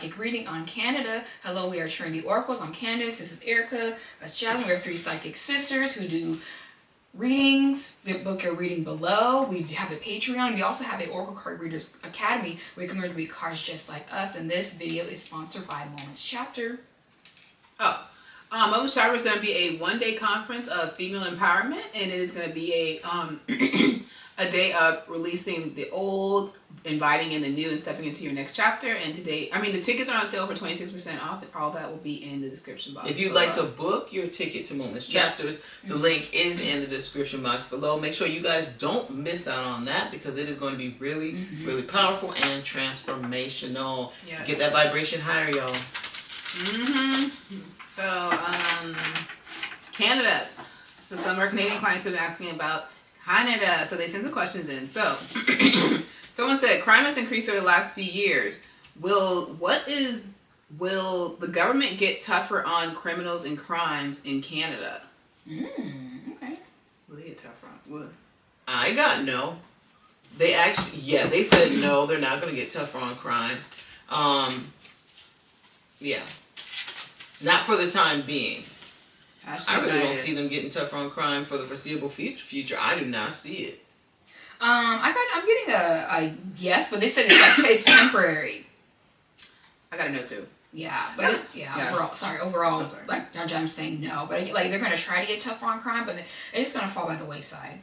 psychic reading on Canada. Hello, we are Trinity Oracles. I'm Candace. This is Erica. That's Jasmine. We have 3 psychic sisters who do readings. The book you're reading below. We have a Patreon. We also have a Oracle Card Readers Academy where you can learn to read cards just like us. And this video is sponsored by Moments Chapter. Moments Chapter is going to be a one-day conference of female empowerment, and it is going to be a a day of releasing the old, inviting in the new, and stepping into your next chapter. And today, the tickets are on sale for 26% off, and all that will be in the description box. If you'd like to book your ticket to Moments Chapters, the link is in the description box below. Make sure you guys don't miss out on that because it is going to be really, really powerful and transformational. Yes. Get that vibration higher, y'all. So, Canada. So some of our Canadian clients have been asking about Canada. So they sent the questions in. So, someone said, crime has increased over the last few years. Will the government get tougher on criminals and crimes in Canada? Okay. Will they get tougher on? Will? I got no. They actually, they said no, they're not going to get tougher on crime. Yeah. Not for the time being. I really don't see them getting tougher on crime for the foreseeable future. I do not see it. I'm getting a yes, but they said it's temporary. I got a no too. Yeah, but overall, like I'm saying no, but like they're gonna try to get tougher on crime, but it's just gonna fall by the wayside.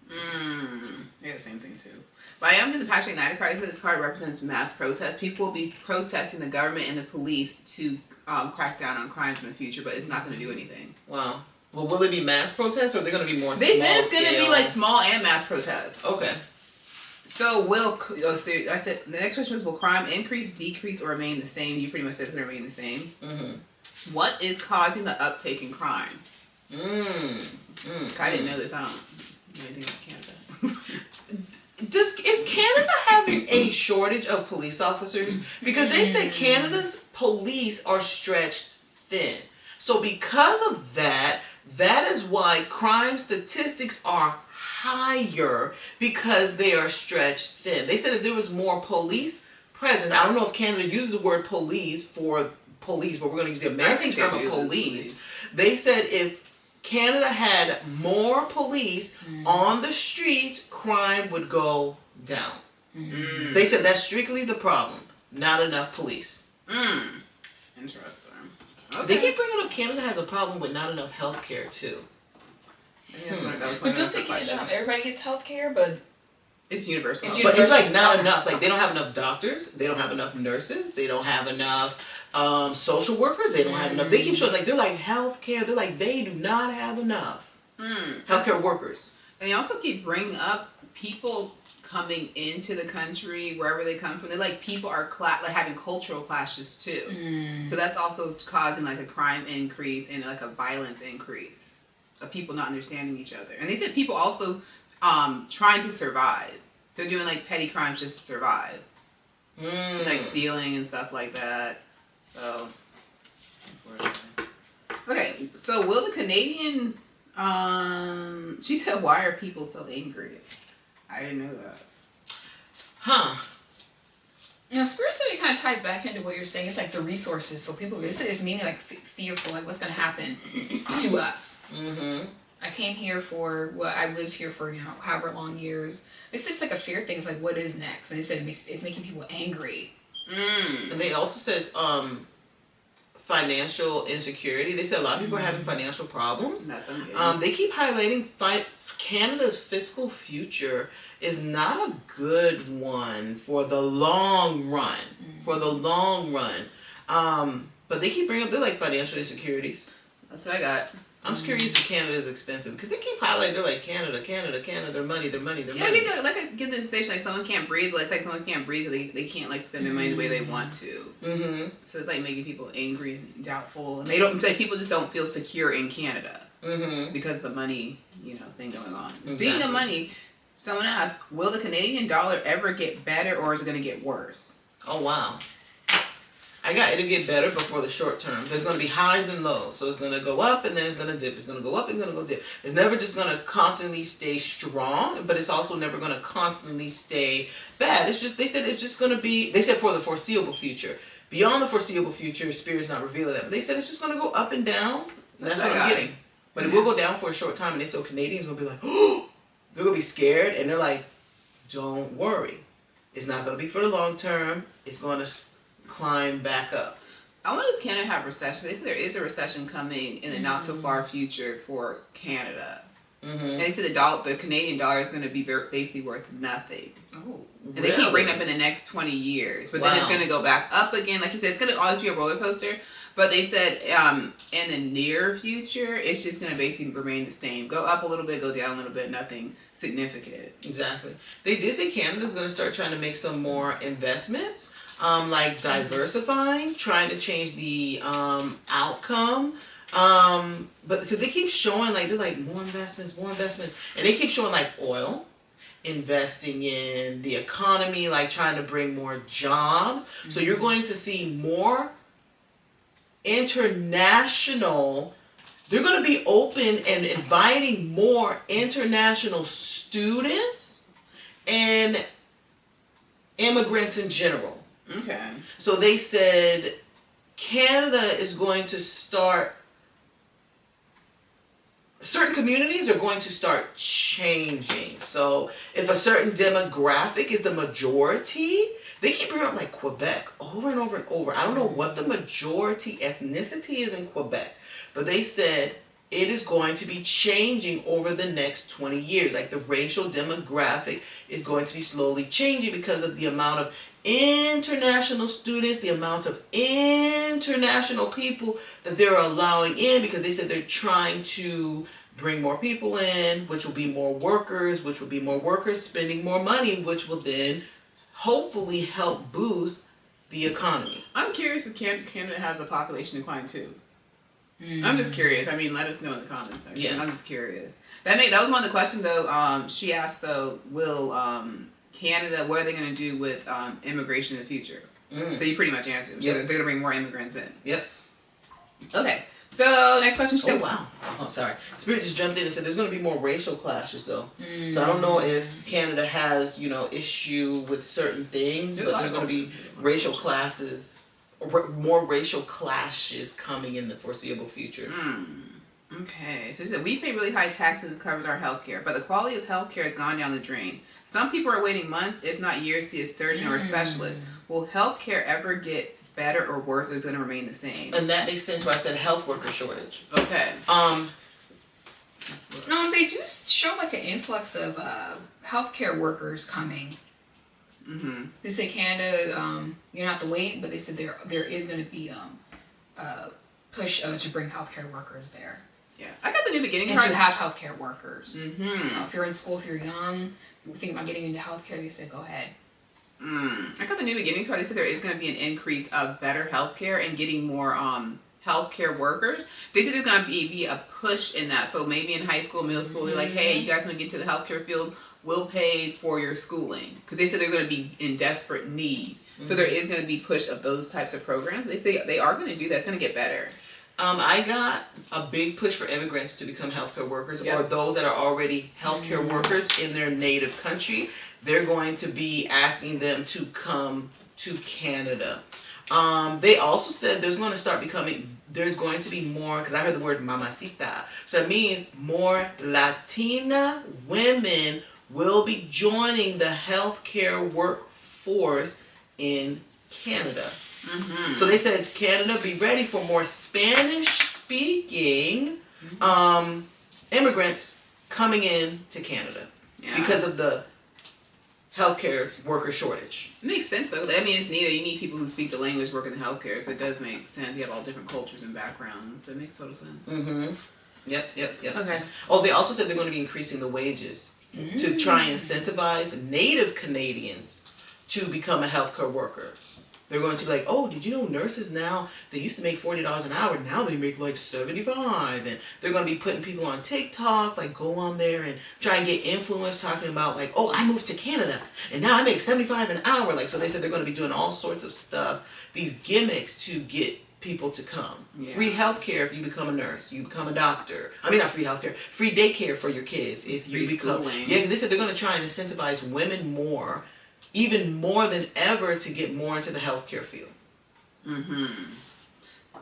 Yeah, the same thing too. But I am in the Patrick Knight card because this card represents mass protest. People will be protesting the government and the police to crack down on crimes in the future, but it's not going to do anything. Wow. Well, will it be mass protests or are they going to be more small scale? They said it's going to be like small and mass protests. Okay. So that's it. The next question is, will crime increase, decrease, or remain the same? You pretty much said it's going to remain the same. What is causing the uptake in crime? I didn't know this. I don't know anything about Canada. Is Canada having a shortage of police officers? Because they say Canada's police are stretched thin. So because of that, that is why crime statistics are higher because they are stretched thin. They said if there was more police presence, I don't know if Canada uses the word police for police, but we're going to use the American term of police. They said if Canada had more police on the streets, crime would go down. They said that's strictly the problem. Not enough police. Interesting. Okay. They keep bringing up Canada has a problem with not enough health care too. But don't think everybody gets health care, but it's universal. But it's like not enough. Like they don't have enough doctors. They don't have enough nurses. They don't have enough social workers. They don't have enough. They keep showing they're like healthcare. They're like they do not have enough healthcare workers. And they also keep bringing up people coming into the country wherever they come from. They're like people are having cultural clashes too. So that's also causing like a crime increase and like a violence increase of people not understanding each other. And they said people also trying to survive. So doing like petty crimes just to survive. And, like stealing and stuff like that. So, okay, so will the Canadian, she said, why are people so angry? I didn't know that. Spirit study kind of ties back into what you're saying. It's like the resources. So people, it's meaning like fearful, like what's going to happen to us. I came here for I've lived here for, however long years. It's just like a fear thing. It's like, what is next? And they said it's making people angry. And they also said financial insecurity. They said a lot of people are having financial problems. They keep highlighting Canada's fiscal future is not a good one for the long run. But they keep bringing up, they're like financial insecurities. That's what I got. I'm just curious if Canada is expensive because they keep highlighting. They're like Canada, their money. Yeah, I get the station like someone can't breathe. But it's like someone can't breathe. They can't like spend their money the way they want to. So it's like making people angry and doubtful, and they don't. Like people just don't feel secure in Canada because of the money, thing going on. Exactly. Speaking of money, someone asked, will the Canadian dollar ever get better, or is it going to get worse? Oh wow. It'll get better before the short term. There's going to be highs and lows. So it's going to go up and then it's going to dip. It's going to go up and it's going to go dip. It's never just going to constantly stay strong, but it's also never going to constantly stay bad. It's just, they said it's just going to be, they said for the foreseeable future, beyond the foreseeable future, Spirit's not revealing that, but they said it's just going to go up and down. And that's what I'm getting. But it will go down for a short time, and they so Canadians will be like, oh, they're going to be scared, and they're like, don't worry. It's not going to be for the long term. It's going to climb back up. I wonder, does Canada have recession? They said there is a recession coming in the not so far future for Canada. Mm-hmm. And they said the Canadian dollar is going to be basically worth nothing. Oh, and they keep bringing up in the next 20 years. But then it's going to go back up again. Like you said, it's going to always be a roller coaster. But they said in the near future, it's just going to basically remain the same. Go up a little bit, go down a little bit, nothing significant. Exactly. They did say Canada's going to start trying to make some more investments, like diversifying, trying to change the outcome. But because they keep showing, like, they're like, more investments. And they keep showing, like, oil, investing in the economy, like trying to bring more jobs. Mm-hmm. So you're going to see more international, they're going to be open and inviting more international students and immigrants in general. Okay. So they said Canada is going to start, certain communities are going to start changing. So if a certain demographic is the majority, they keep bringing up like Quebec over and over and over. I don't know what the majority ethnicity is in Quebec, but they said it is going to be changing over the next 20 years. Like the racial demographic is going to be slowly changing because of the amount of international students, the amount of international people that they're allowing in, because they said they're trying to bring more people in, which will be more workers, spending more money, which will then hopefully help boost the economy. I'm curious if Canada has a population decline too. I'm just curious. I mean, let us know in the comments section. Yeah. I'm just curious. That was one of the questions though. She asked though, will Canada, what are they going to do with immigration in the future? So you pretty much answered. Yep. So they're going to bring more immigrants in. Yep. Okay. So next question. She said, wow. Oh, sorry. Spirit just jumped in and said there's going to be more racial clashes though. So I don't know if Canada has, issue with certain things, but there's going to be racial classes, or more racial clashes coming in the foreseeable future. Okay. So she said, we pay really high taxes that covers our health care, but the quality of health care has gone down the drain. Some people are waiting months, if not years, to see a surgeon or a specialist. Will health care ever get better or worse, or is it going to remain the same? And that makes sense why I said health worker shortage. Okay. No, they do show like an influx of healthcare workers coming. Mm-hmm. They say Canada, you're not the wait, but they said there is going to be a push to bring healthcare workers there. Yeah, I got the New Beginning card. And to have healthcare workers. Mm-hmm. So if you're in school, if you're young, you think about getting into healthcare, they said go ahead. I got the New Beginnings part. They said there is going to be an increase of better healthcare and getting more healthcare workers. They said there's going to be a push in that. So maybe in high school, middle school, they're like, hey, you guys want to get into the healthcare field? We'll pay for your schooling. Because they said they're going to be in desperate need. So there is going to be push of those types of programs. They say they are going to do that. It's going to get better. I got a big push for immigrants to become healthcare workers, or those that are already healthcare workers in their native country. They're going to be asking them to come to Canada. They also said there's going to be more, because I heard the word mamacita. So it means more Latina women will be joining the healthcare workforce in Canada. Mm-hmm. So they said, Canada, be ready for more Spanish-speaking immigrants coming in to Canada because of the healthcare worker shortage. It makes sense, though. I mean, it's needed. You need people who speak the language, work in the healthcare, so it does make sense. You have all different cultures and backgrounds, so it makes total sense. Mm-hmm. Yep. Okay. Oh, they also said they're going to be increasing the wages to try and incentivize Native Canadians to become a healthcare worker. They're going to be like, oh, did you know nurses now, they used to make $40 an hour, now they make like $75. And they're going to be putting people on TikTok, like go on there and try and get influence talking about like, oh, I moved to Canada and now I make $75 an hour. Like, so they said they're going to be doing all sorts of stuff, these gimmicks to get people to come. Yeah. Free healthcare if you become a nurse, you become a doctor. I mean, not free healthcare, free daycare for your kids if you become. Yeah, because they said they're going to try and incentivize women more, even more than ever, to get more into the healthcare field. Mm-hmm.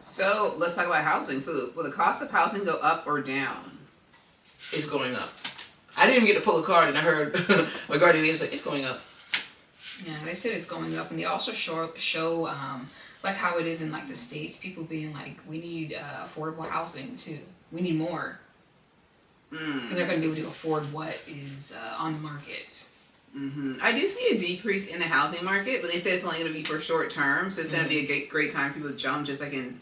So let's talk about housing. So will the cost of housing go up or down? It's going up. I didn't even get to pull a card, and I heard my guardian say it's going up. Yeah, they said it's going up, and they also show like how it is in like the States. People being like, we need affordable housing too. We need more. And they're going to be able to afford what is on the market. Mm-hmm. I do see a decrease in the housing market, but they say it's only going to be for short term. So it's going to be a great time for people to jump, just like in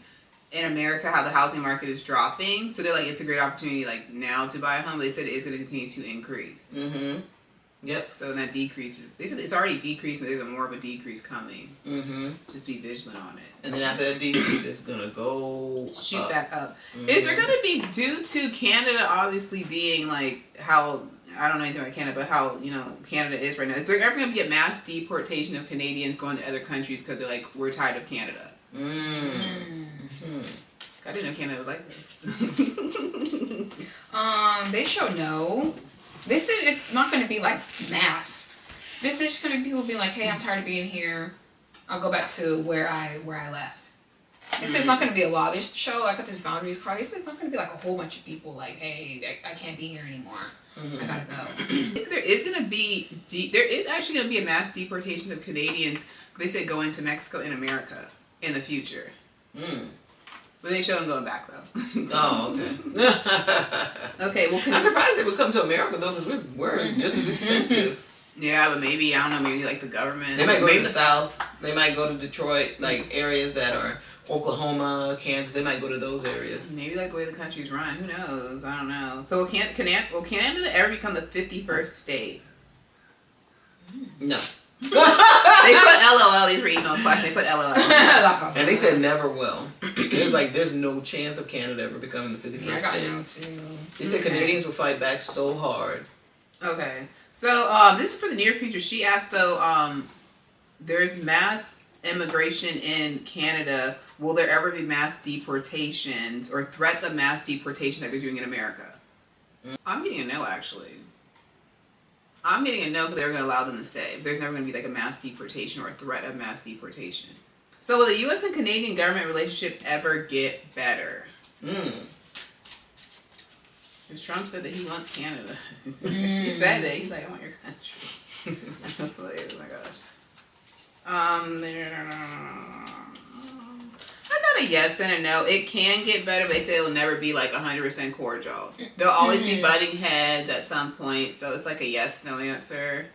America, how the housing market is dropping. So they're like, it's a great opportunity like now to buy a home. But they said it is going to continue to increase. Mm-hmm. Yep. So that decreases. They said it's already decreased, but there's more of a decrease coming. Mm-hmm. Just be vigilant on it. And then after that decrease, it's gonna go shoot up. back up. Mm-hmm. Is there gonna be, due to Canada obviously being like how, I don't know anything about Canada, but how, you know, Canada is right now, is there ever gonna be a mass deportation of Canadians going to other countries because they're like, we're tired of Canada? Mm-hmm. I didn't know Canada was like this. They show no. They said it's not going to be like mass. This is just going to be people being like, hey, I'm tired of being here. I'll go back to where I left. They said it's not going to be a law. They show like at this boundaries card. They said it's not going to be like a whole bunch of people like, hey, I can't be here anymore. I gotta go. There is going to be there is actually going to be a mass deportation of Canadians. They said going to Mexico and America in the future. But they show them going back though. Oh, okay. Okay, well, I'm surprised they would come to America though, because we're just as expensive. Yeah, but maybe, I don't know, maybe like the government. They might go maybe to the South. They might go to Detroit, like areas that are Oklahoma, Kansas. They might go to those areas. Maybe like the way the country's run. Who knows? I don't know. So will Canada ever become the 51st state? No. They put LOL. These were email questions. They put LOL. And they said never will. There's no chance of Canada ever becoming the 51st Yeah, I got state. no too. They said Canadians will fight back so hard. Okay. So this is for the near future. She asked though, there's mass immigration in Canada. Will there ever be mass deportations or threats of mass deportation like they're doing in America? I'm getting a no, actually. I'm getting a no because they're going to allow them to stay. There's never going to be like a mass deportation or a threat of mass deportation. So will the U.S. and Canadian government relationship ever get better? Because Trump said that he wants Canada. He said it. He's like, I want your country. That's hilarious. Oh my gosh. I got a yes and a no. It can get better, but they say it'll never be like 100% cordial. There'll always be butting heads at some point, so it's like a yes/no answer.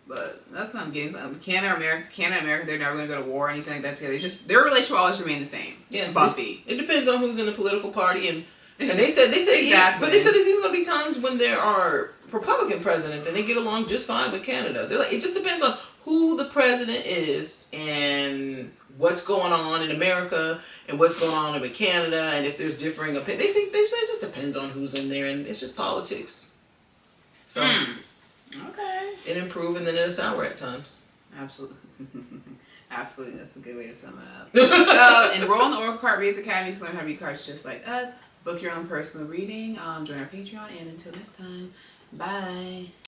But that's what I'm getting. Canada and America, they're never going to go to war or anything like that together. Their relationship will always remain the same. Yeah, bumpy. It depends on who's in the political party, and they said exactly. But they said there's even going to be times when there are Republican presidents and they get along just fine with Canada. They're like, it just depends on who the president is and what's going on in America and what's going on with Canada, and if there's differing opinions. They say it just depends on who's in there, and it's just politics. So okay, it improve and then it'll sour at times. Absolutely. Absolutely, that's a good way to sum it up. So enroll in the Oracle Card Reads Academy to learn how to read cards just like us. Book your own personal reading. Join our Patreon, and until next time, bye.